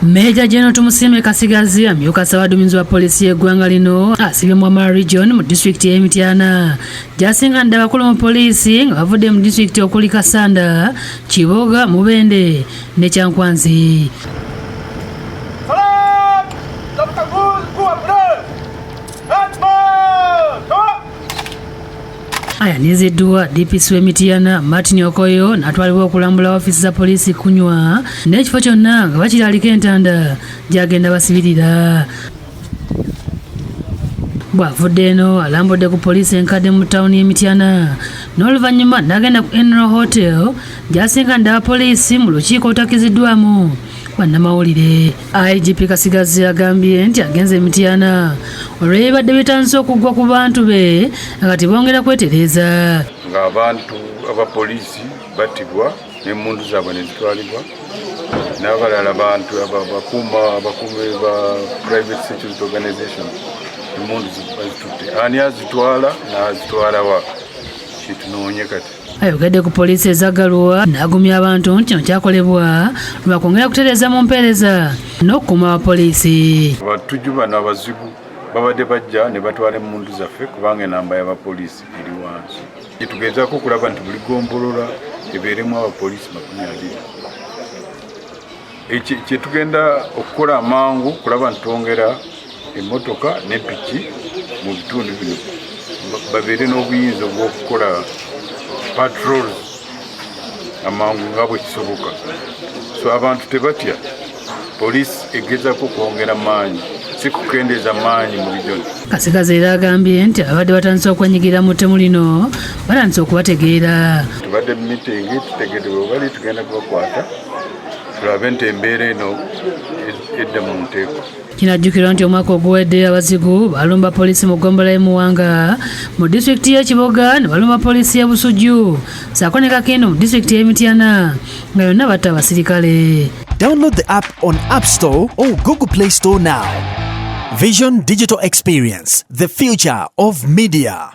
Meja General Tumusime Katsigazi amyuka sabadumizi wa polisi y'eggwanga lino asibye mu Amara Region mu district y'e Mityana. Jasinga ndaba bakulu mu polisi nga bavudde mu district okuli Kasanda, Kiboga, Mubende ne Kyankwanzi. Ayaniziddwa DPC w'e Mityana Martin Okoyo n'atwalibwa okulambula ofiisi za polisi kunywa n'ekifo kyonna nga bakiraalika entanda gy'agenda basibirira. Bw'avudde eno alambudde ku polisi enkadde mu ttawuni y'e Mityana n'oluvannyuma n'agenda ku Enro Hotel gy'asinga ndaba polisi mu lukiiko olutakiziddwamu bannamawulire. IGP Katsigazi agambye nti agenze e Mityana olw'ebibadde bitandise okuggwa ku bantu be kati bongera kwetereeza. Ng'abantu abapoliisi battibwa n'emmundu zaabwe ne zitwalibwa n'abalala bantu abakuumi ba private security organization emmundu bazitutte. Ani azitwala n'azitwala wa kitunoonye kati. Ayogedde ku polisi ezaggalwa n'agumya abantu nti kino kyakolebwa lwa kwongera kutereeza mu mpeereza n'okukuuma abapoliisi. Abatujju bano abazibu babadde bajja ne batwala emmundu zaffe kubanga enamba y'abapoliisi eri wansi. Tugezaako okulaba nti buli gombolola ebeeremu abapoliisi 20. Kye tugenda okukola amangu kulaba nti twongera emmotoka ne piki mu bitundu bino babeere n'obuyinza obw'okukola patrols amangu nga bwe kisoboka. So abantu tebatya, poliisi egezaako kwongera maanyi si kukendeeza maanyi mu region. Katsigazi era agambye nti abadde batandise okwenyigira mu ttemu lino batandise okubategeera. Tubadde mu mitingi tutegedde bwe bali tugenda kubakwata tulabe nti embeera eno edda mu nteeko. Kinajjukirwa nti omwaka oguwedde abazigu balumba polisi mu ggombolola y'e Muwanga mu disitulikiti y'e Kiboga ne balumba polisi y'e Busujju ssaako ne Kakindo mu disitulikiti y'e Mityana nga yonna batta abasirikale. Download the app on App Store or Google Play Store now. Vision Digital Experience, the future of media.